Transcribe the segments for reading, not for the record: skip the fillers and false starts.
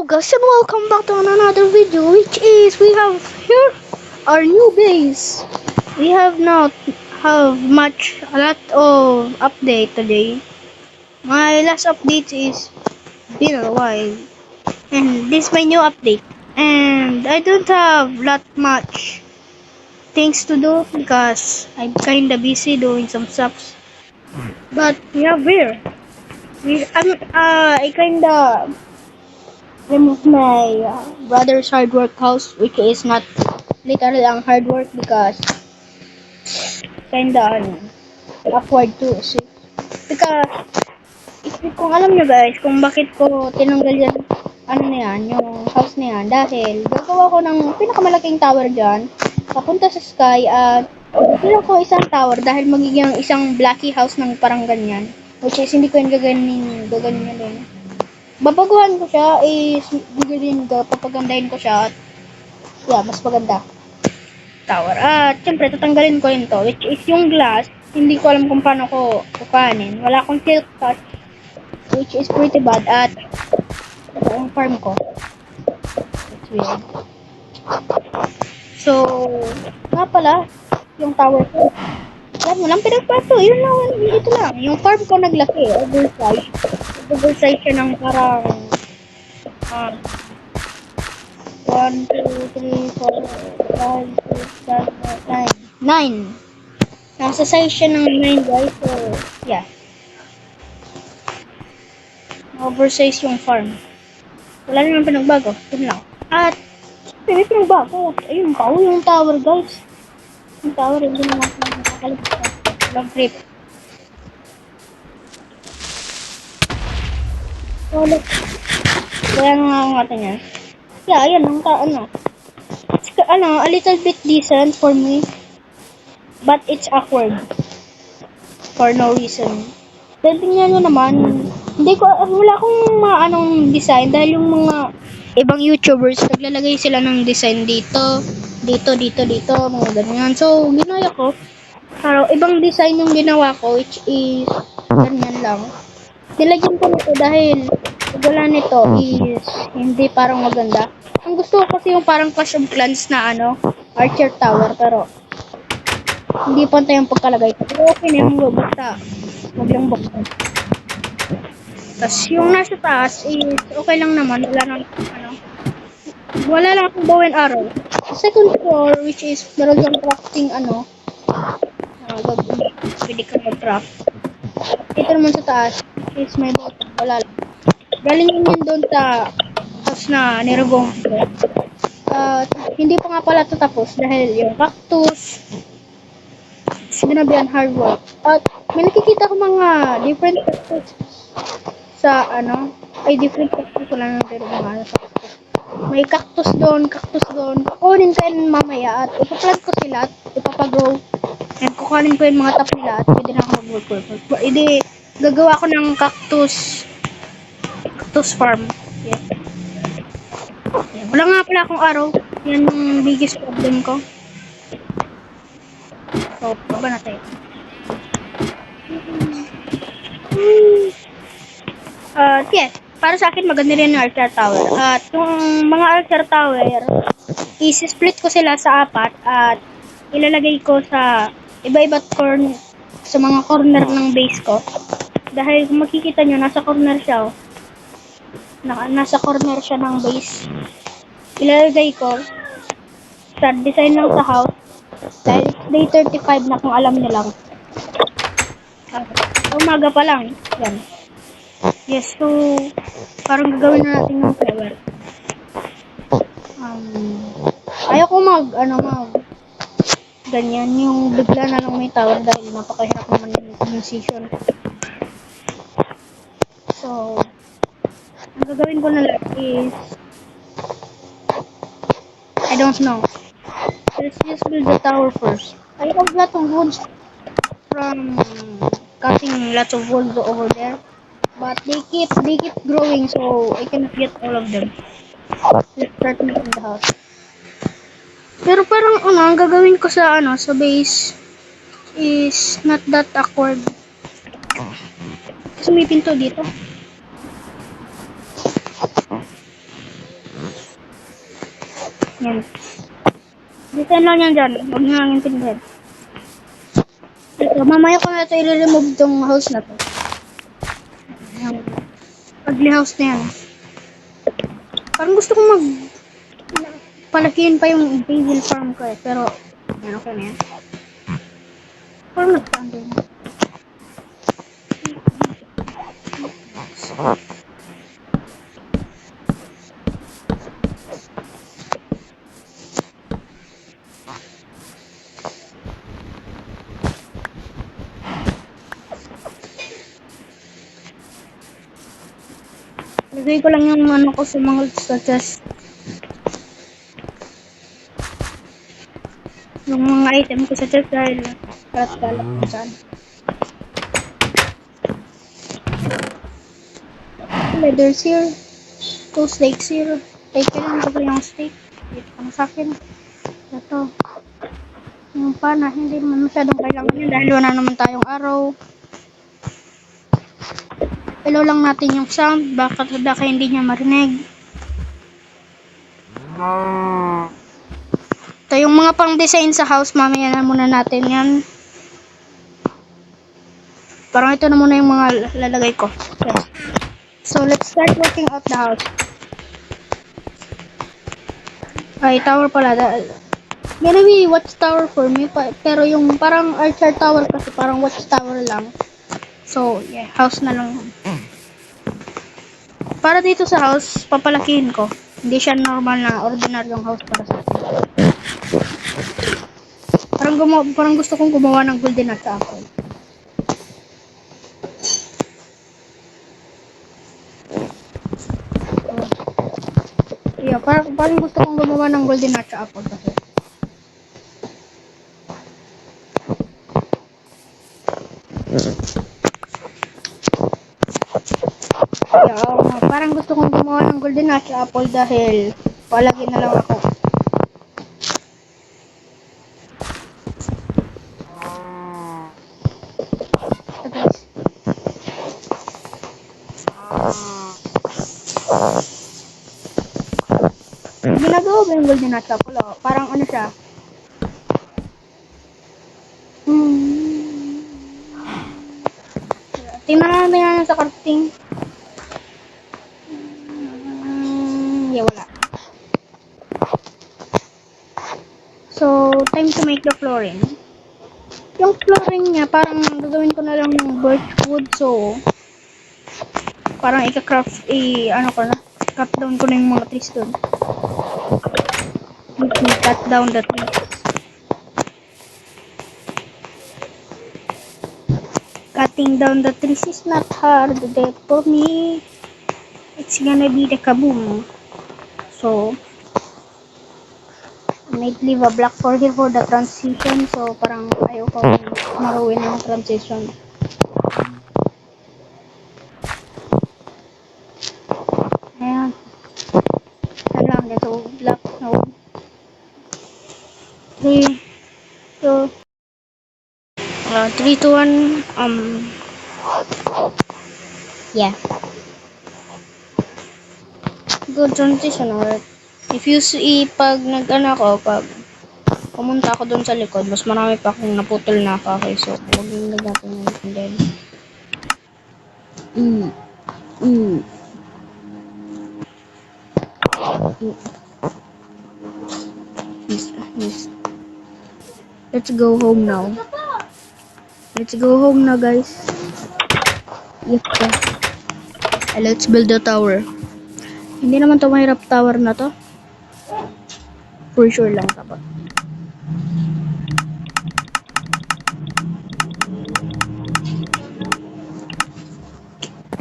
Guys, and welcome back to another video, which is we have here our new base. We have not have a lot of update today. My last update is been a while, and this is my new update. And I don't have lot much things to do because I'm kinda busy doing some stuff. But we have here. I kinda remove my brother's hard work house, which is not literal ang hard work because kinda awkward too. See? Because kung alam nyo guys kung bakit ko tinanggal yan, ano na yan, yung house na yan, dahil gagawa ko ng pinakamalaking tower dyan, papunta sa sky at bilang ko isang tower dahil magiging isang blocky house ng parang ganyan. Which is hindi ko yung gaganyan din. Babaguhan ko siya, is gagawin ko, papagandahin ko siya at yeah, mas maganda. Tower. At syempre, tatanggalin ko rin to, which is yung glass. Hindi ko alam kung paano ko kukanin. Wala akong silk touch, which is pretty bad. At ang farm ko. It's weird. So, nga pala, yung tower ko. Alam mo lang, pinagpato. Yun lang, ito lang. Yung farm ko naglaki, oversize. Oversize siya ng parang 1, 2, 3, 4, 5, 6, 7, 8, 9. Nasa size siya ng 9 guys. So, yeah. Oversize yung farm. Wala naman pinagbago. Yun lang. At, may pinagbago. Ayun pa. Yung tower guys. Yung tower, hindi naman nakakalimutan. Walang trip. So, look. Kaya nga natin yan. Yeah, ayan. Ang a little bit decent for me. But it's awkward. For no reason. Then, tingnan nyo naman. Wala akong mga design dahil yung mga ibang YouTubers, naglalagay sila ng design dito, mga ganyan. So, ginaya ko. Pero, ibang design yung ginawa ko, which is, ganyan lang. Nilagyan ko nito dahil, wala nito is, hindi parang maganda. Ang gusto ko kasi yung parang Clash of Clans na Archer Tower, pero, hindi pantay yung pagkalagay ko. Pero okay na yung basta, wag lang buksan. Tapos yung nasa taas is okay lang naman, wala lang akong bow and arrow. Second floor, which is meron yung crafting pwede ka mag-craft. Dito naman sa taas is may bow, wala lang. Galing yun doon sa house na nirugong ko. Hindi pa nga pala ito tapos dahil yung cactus, it's gonna be on hard work. At may nakikita ko mga different cactus sa different cactus ko lang pero mga may cactus doon. Kukunin ko yun mamaya at ipaplant ko sila at ipapagrow. And kukunin ko yung mga top nila at pwede na ako mag-work. Hindi, gagawa ko ng cactus farm. Yes. Yeah. Wala nga pala akong araw. Yan yung biggest problem ko. So, baba na tayo. Yes. Para sa akin, maganda rin yung Archer Tower. At yung mga Archer Tower, i-split ko sila sa 4 at ilalagay ko sa iba-iba't corner, sa mga corner ng base ko. Dahil kung makikita nyo, nasa corner siya. Nasa corner siya ng base. Ilalagay ko sa design lang sa house. Dahil day 35 na kung alam nyo lang. Umaga pa lang. Yan. Yes, so parang gagawin na natin ng flower. Ayaw ko ganyan yung bigla na lang may tower dahil napakahirap naman yung season. So, ang gagawin ko na lang is I don't know. Let's just build the tower first. I have a lot of woods from cutting lots of wood over there. But they keep growing, so I cannot get all of them. Let's start making the house. Pero parang ang gagawin ko sa sa base is not that awkward. Kasi may pinto dito. Yan. Design lang yan dyan. Huwag nyo lang intindihan. Ito, mamaya ko na ito i-remove tong house na to. Yung ugly house na yan. Parang gusto kong palakihin pa yung basil farm ko eh. Pero, yan, okay na yan. Parang nagtanda na. Lagay ko lang yung ano ko sa mga sa chest. Yung mga item ko sa chest dahil kalat-kalat kung saan. Leather here. Two steaks here. Take lang ko yung steak. Dito ka na sa akin. Ito. Yung pana, hindi naman masyadong kailangan yun dahil wala naman tayong araw. Hello lang natin yung sound. Baka hindi niya marinig. Ito yung mga pang-design sa house. Mamaya na muna natin yan. Parang ito na muna yung mga lalagay ko. Yes. So, let's start working out the house. Ay, tower pala. Gonna be watchtower for me. Pero yung parang archer tower kasi parang watchtower lang. So, yeah. House na lang. Para dito sa house, papalakihin ko. Hindi siya normal na ordinaryong house para sa akin. Parang gusto kong gumawa ng golden nut sa apple. Yeah, parang gusto kong gumawa ng golden nut sa apple kasi. Yeah, parang gusto kong gumawa ng golden nut sa apple dahil palagi na lang ako. So guys. Ginagawa ba yung golden nut sa apple? Oh? Parang ano siya? Tingnan natin yan sa crafting. Yeah, wala. So, time to make the flooring. Yung flooring niya, parang gagawin ko na lang ng birch wood. So, parang ika-craft, cut down ko na yung mga trees doon. Cut down the trees. Cutting down the trees is not hard for me. It's gonna be the kaboom. So, I might leave a block for here for the transition. So, parang ayaw ko maruin ng transition. Ayan. Ayan lang. Dito, block. No. 3, 2, 3, 2, 1. Yeah. Good transition, alright. If you see, pag pag pumunta ako doon sa likod, mas marami pa akong naputol na kahoy. So, huwag yung nagnatin yun. And then, yes. Let's go home now. Let's go home now, guys. Yes, yeah. Let's build the tower. Hindi naman to mahirap tower na to. For sure lang dapat.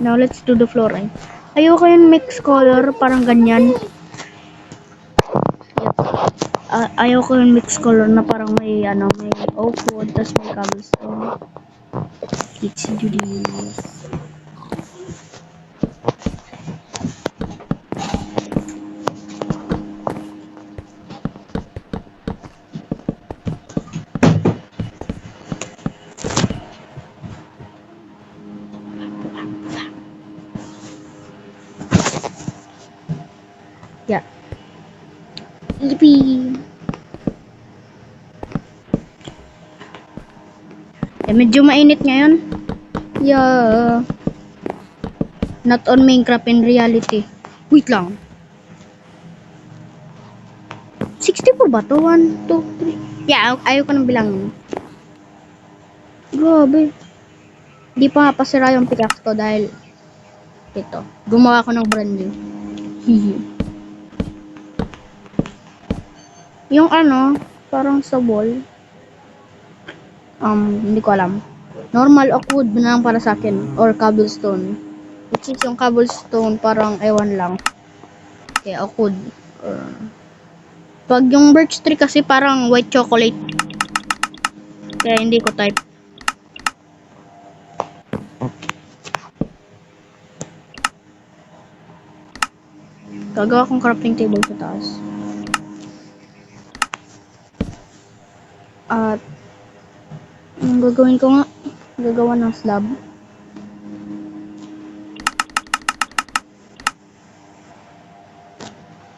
Now, let's do the flooring. Ayoko yung mix color, parang ganyan. Ayoko yung mix color na parang may oak wood, tas may cobblestone. Let's do this. Yeah. Yippee! Eh, medyo mainit ngayon. Yeah. Not on Minecraft in reality. Wait lang. 64 ba to? 1, 2, 3. Yeah, ayaw ko nang bilangin. Grabe. Di pa nga pasira yung pickaxe ko dahil ito. Gumawa ko ng brand new. Hihi. Yung ano, parang sa wall. Hindi ko alam. Normal oak wood na lang para sa akin. Or cobblestone. Which is yung cobblestone parang ewan lang. Kaya oak wood. Pag yung birch tree kasi parang white chocolate. Kaya hindi ko type. Gagawa kong crafting table sa taas. At ang gagawin ko nga, gagawa ng slab.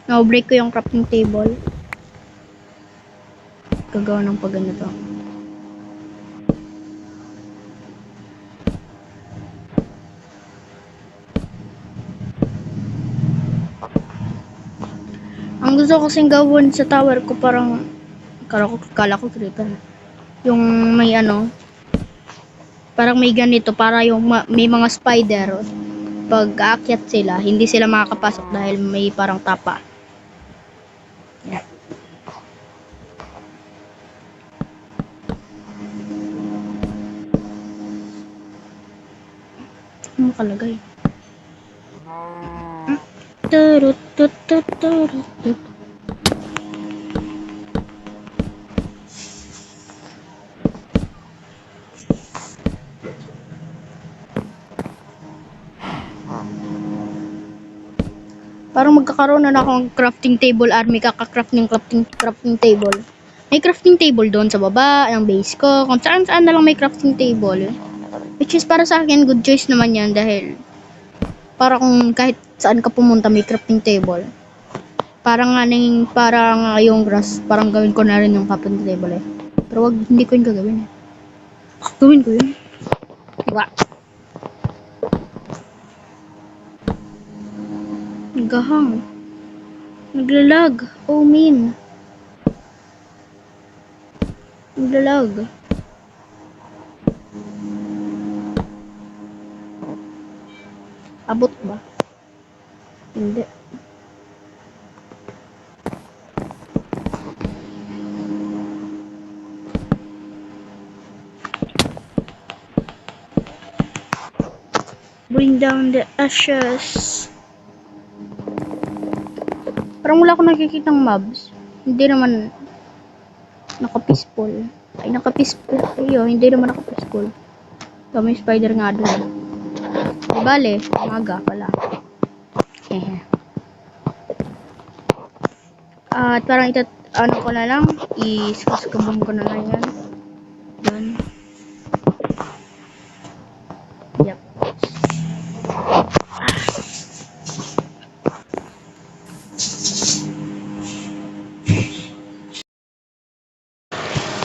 Now, break ko yung crafting table. Gagawa ng pag ganito. Ang gusto ko kasing gawin sa tower ko parang kala ko creeper. Yung may ano, parang may ganito para yung may mga spider. Pag aakyat sila, hindi sila makakapasok dahil may parang tapa. Yeah. Ano nakalagay? Turut tut tut turut tut. Parang magkakaroon na akong crafting table army, kaka-craft ng crafting table. May crafting table doon sa baba, ng base ko, kung saan na lang may crafting table. Which is para sa akin, good choice naman yan dahil para kung kahit saan ka pumunta may crafting table. Parang yung grass, parang gawin ko na rin yung crafting table eh. Pero wag, hindi ko yun gagawin eh. Gawin ko yun. Diba? Gahang. Naglalag. Oh, min. Naglalag. Abot ba? Hindi. Bring down the ashes. Parang wala akong nakikitang mobs. Hindi naman naka-peaceful. Ay, naka-peaceful. Ayo, hindi naman naka-peaceful. So, may spider nga doon. Di bale, maga pala. At parang ano ko na lang, iskabong ko na lang yan. Yan. Yep.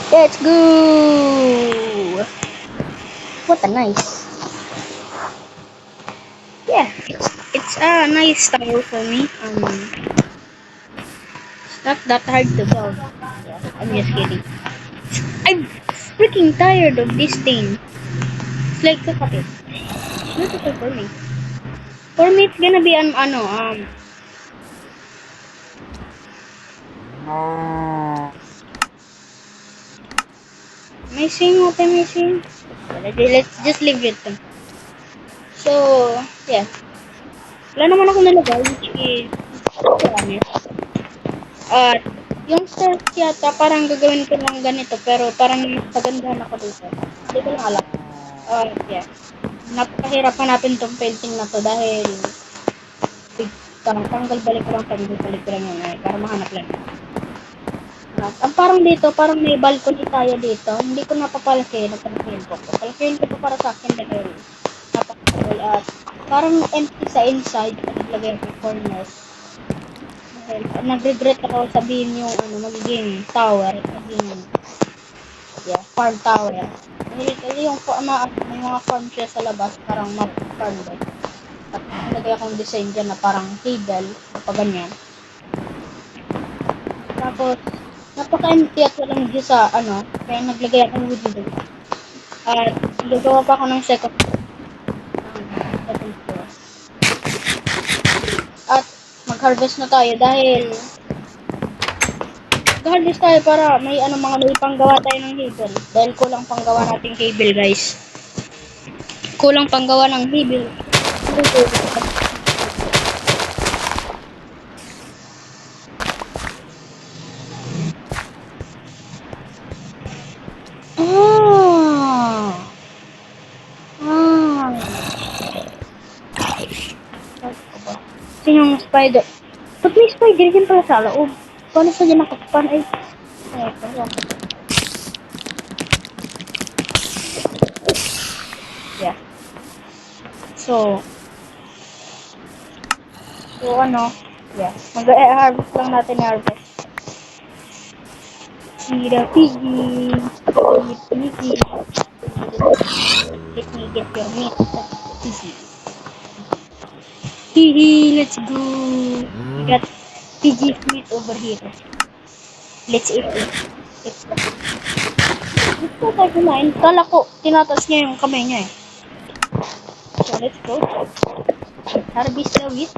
Let's go! What a nice. Yeah, it's a nice style for me. It's not that hard to build. Yeah, I'm just kidding. I'm freaking tired of this thing. It's like, look at it. It's beautiful for me. For me, it's gonna be amazing, what amazing. Let's just leave it. So, yeah. Wala naman ako nalagay, which is, yung stairs yata, parang gagawin ko lang ganito, pero parang pagandahan ako dito. Hindi ko lang alam. Yeah. Napakahirap hanapin tong painting na to dahil tanggal balik ko lang yun para mahanap lang. Parang dito, parang may balcony tayo dito. Hindi ko napapalaki, napalakihin ko. Palakihin ko para sa akin dahil napakasabay at parang empty sa inside. Naglagay ko corners. Nag-regret ako sabihin yung magiging tower, magiging farm tower. Kasi yung may mga farm siya sa labas, parang map farm ba. At nilagay akong design dyan na parang table, o ganyan. Tapos, napaka-empty at walang view sa kaya naglagay akong window. At gagawa pa ako ng second floor. At mag-harvest na tayo dahil mag-harvest tayo para may may panggawa tayo ng cable. Dahil kulang panggawa nating cable, guys. Kulang panggawa ng cable. Ah! Ah! Sinong spider? Ba't may spider din pala sa loob? Paano sa dyan nakakpan? Ay, yeah. So, yeah. Mag-harvest lang natin harvest. Sira piggy. Piggy. Let me get your meat. Piggy. Hehe, let's go. We got piggy meat over here. Let's eat it. Gusto tayo kumain. Kala ko, tinatas niya yung kamay niya eh. So, let's go. Harvest the wheat.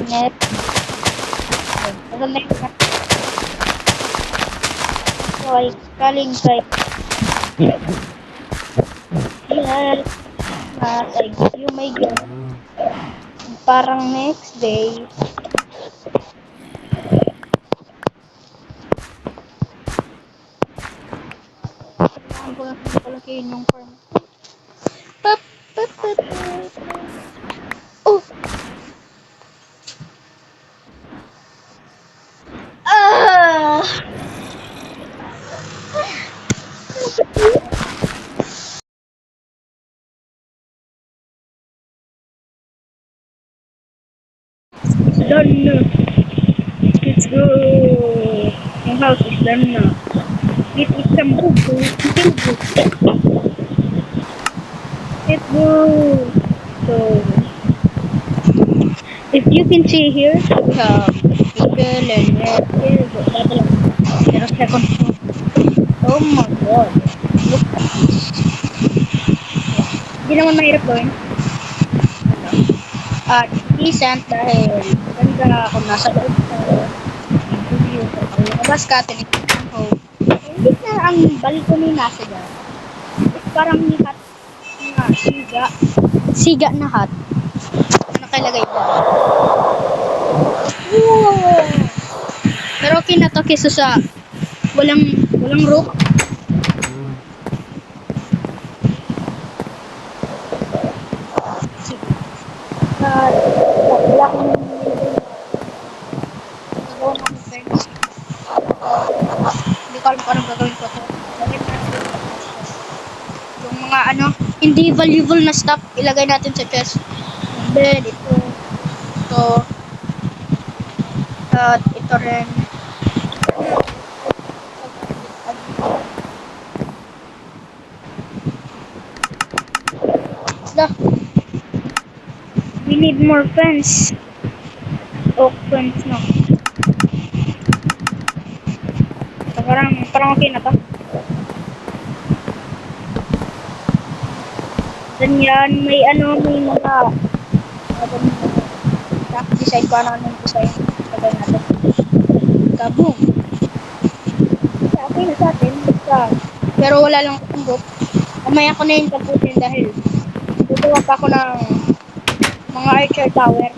Net. Maganda yung kay kaling kay yes. I give you my gift. Parang next day. Kailangan ko lang palakihin yung farm. Pap, pap, pap, pap. Oh! Ah! Done na. Let's go. Yung house is done na. Let's eat some bubu. Let's go. So, if you can see here, we have people and here, there are second floor. Oh my god. Look at this. Hindi naman mahirap gawin. At decent dahil ganda kung nasa loob ka. Kung lumabas ka, tinitin mo. Hindi na ang balcony nasa dyan. It's parang ni hot na siga. Siga na hot. Nakalagay dyan. Wow! Pero okay na to kesa sa walang roof. Wala akong nagawa ng friends. Hindi ko alam kung anong gagawin ko to. Yung mga hindi valuable na stuff, ilagay natin sa chest. Yung bed, ito, at ito rin. We need more fence. Oak fence, no? So, parang okay na to. Then yan, may mga decide ko anong design sabay natin. Kaboom! Okay na sa atin. Pero wala lang akong rope. Mamaya ko na yung tapusin dahil tutuwa pa ako ng mga archer tower.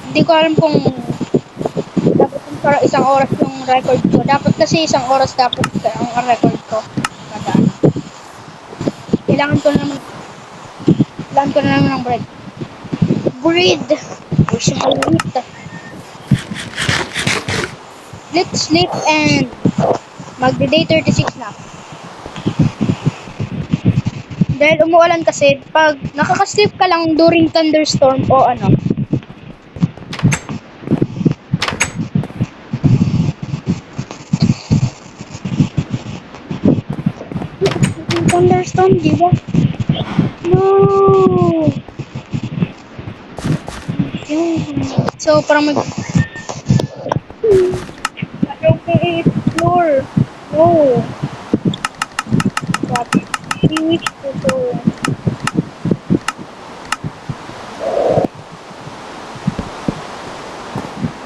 Hindi ko alam kung dapat para isang oras yung record ko. Dapat kasi isang oras dapat ang record ko. nadaan. Kailangan ko na naman, kailangan ko na naman ng bread. Bread! Where's my meat? Let's sleep and mag-day 36 na. Dahil umuulan kasi, pag nakaka-sleep ka lang during thunderstorm o ano, thunderstorm, di ba? No! Yun. So, parang mag... Ayaw ko i-explore. No. What? We wish to go.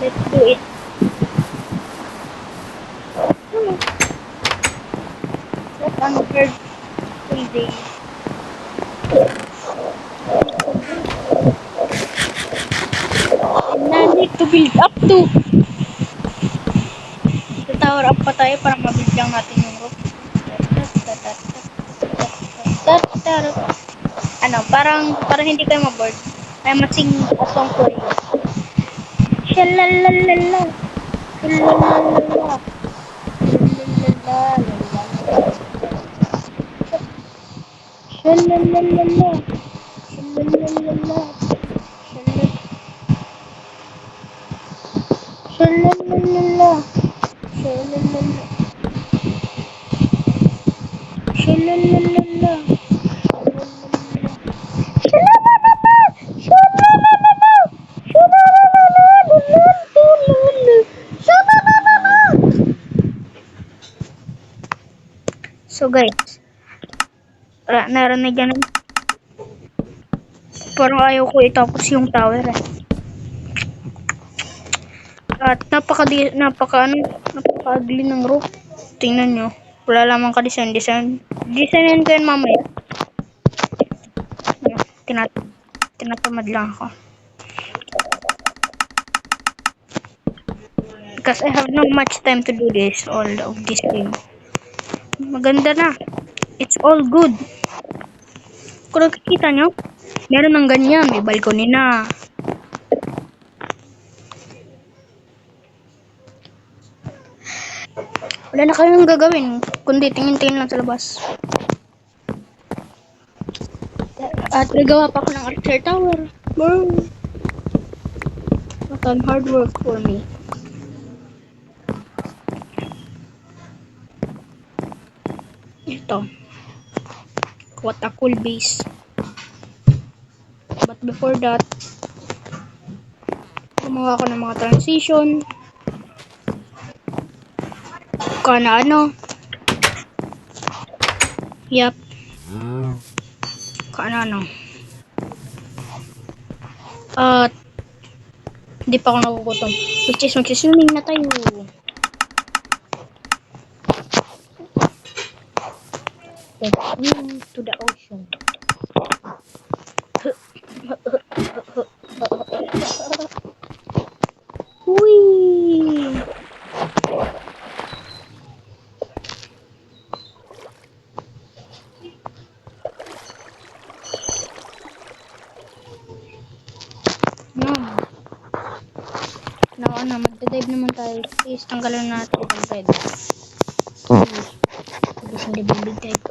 Let's do it. What unheard day. And I need to build up to. Tower up pa tayo para mabuild lang natin yung roof. Ano, parang hindi kayo maboard. I must sing a song for you. Shalalala. Shalalala. Shalalala. Shalalala. Shalalala. Shalalala. Shalalala. So guys, narinig yan. Parang ayaw ko itapos yung tower eh. At napaka-ugly ng roof. Tingnan nyo. Wala lamang ka-design. Designin ko yun mamaya. Tinatamad lang ako. Because I have no much time to do this. All of this game. Maganda na. It's all good. Kung nakikita nyo, meron ng ganyan. May balcony na. Wala na kayong gagawin. Kundi tingin-tingin lang sa labas. At nagawa pa ako ng archer tower. Boom! What an hard work for me. Ito. What a cool base. But before that, gumawa ako ng mga transition. Kana ano. Yup. Kana ano. At hindi pa ako nagugutom. Which is magsiswimming na tayo. Let's swim to the ocean. Whee! Now, magda-dive naman tayo. Please, tanggalan natin yung red. Tapos hindi big dive.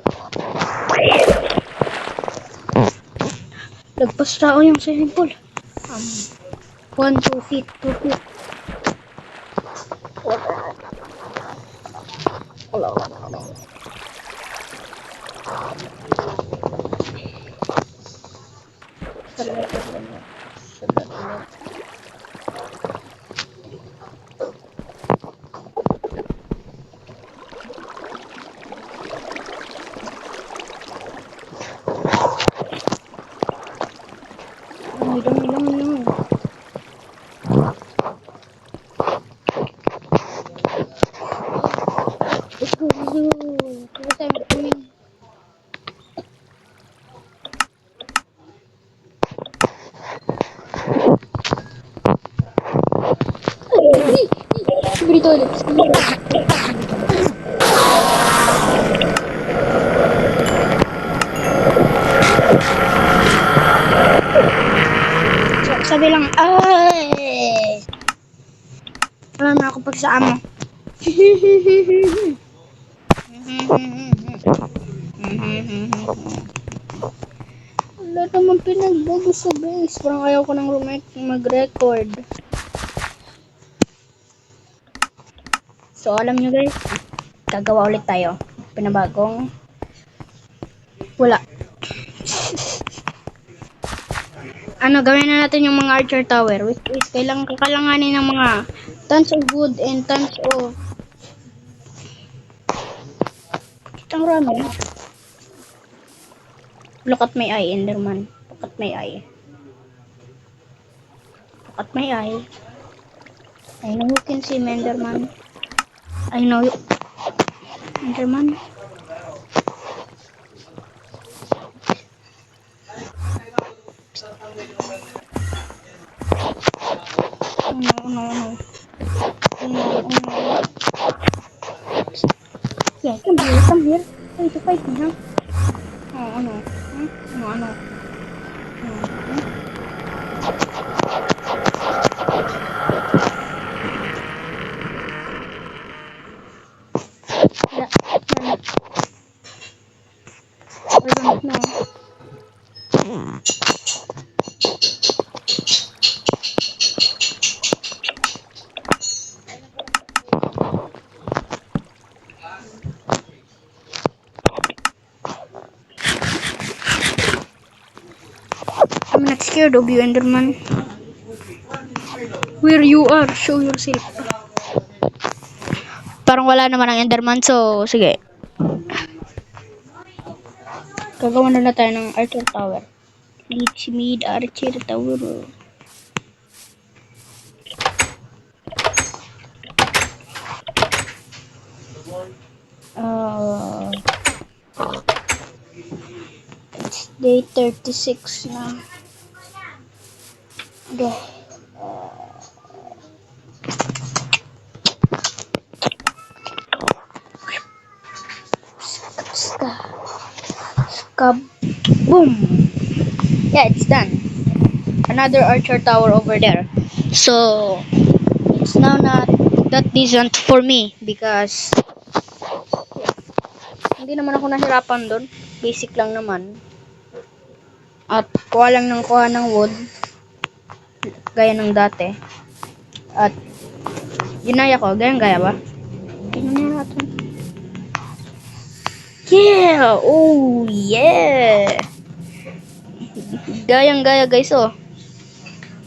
Lagpas tao yung swimming pool. 1, 2 feet, 2 feet. Wala. Lang. Let's go. Every time coming. Berito ulit. amo. Wala naman pinagbago sa base. Parang ayaw ko ng roommate mag-record. So, alam nyo guys, gagawa ulit tayo. Pinabagong wala. Ano, gawin na natin yung mga archer tower. Which is, kailangan kakalanganin ng mga tons of wood and tons of kitang rami. Look at my eye, Enderman. Look at my eye. Look at my eye. I know you can see me, Enderman. I know you. Enderman. Oh no, oh no, oh no. Oh no, oh no. Yeah, come here, come here. Try to fight me, huh? Oh, ano? Huh? Ano, ano? Yeah, I don't know. I'm not scared of you, Enderman. Where you are, show yourself. Parang wala naman ang Enderman, so sige. Gagawa na tayo ng Archer Tower. Let's made Archer Tower. It's day 36 na. Okay. Boom! Yeah, it's done. Another archer tower over there. So, it's now not that decent for me because hindi naman ako nahirapan doon. Basic lang naman. At kuha lang ng kuha ng wood gaya ng dati. At ginaya ko, gaya ba? Ginaya natin. Yeah! Oh, yeah! Gayang-gaya guys, oh.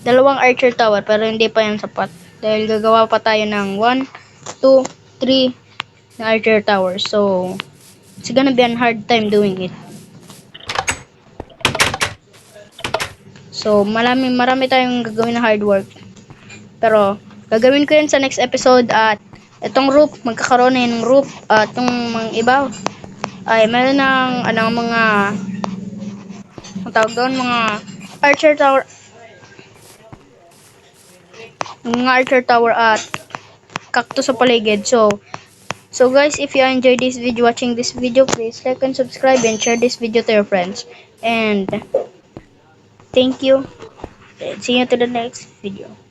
Dalawang archer tower, pero hindi pa yan sapat. Dahil gagawa pa tayo ng 1, 2, 3 na archer tower. So, it's gonna be a hard time doing it. So, marami tayong gagawin na hard work. Pero, gagawin ko yun sa next episode at itong roof, magkakaroon na yun ng roof at itong mga iba ay meron ng ang tawag doon, mga archer tower at cactus sa paligid. So guys, if you enjoyed this video, watching this video, please like and subscribe and share this video to your friends. And thank you. And see you to the next video.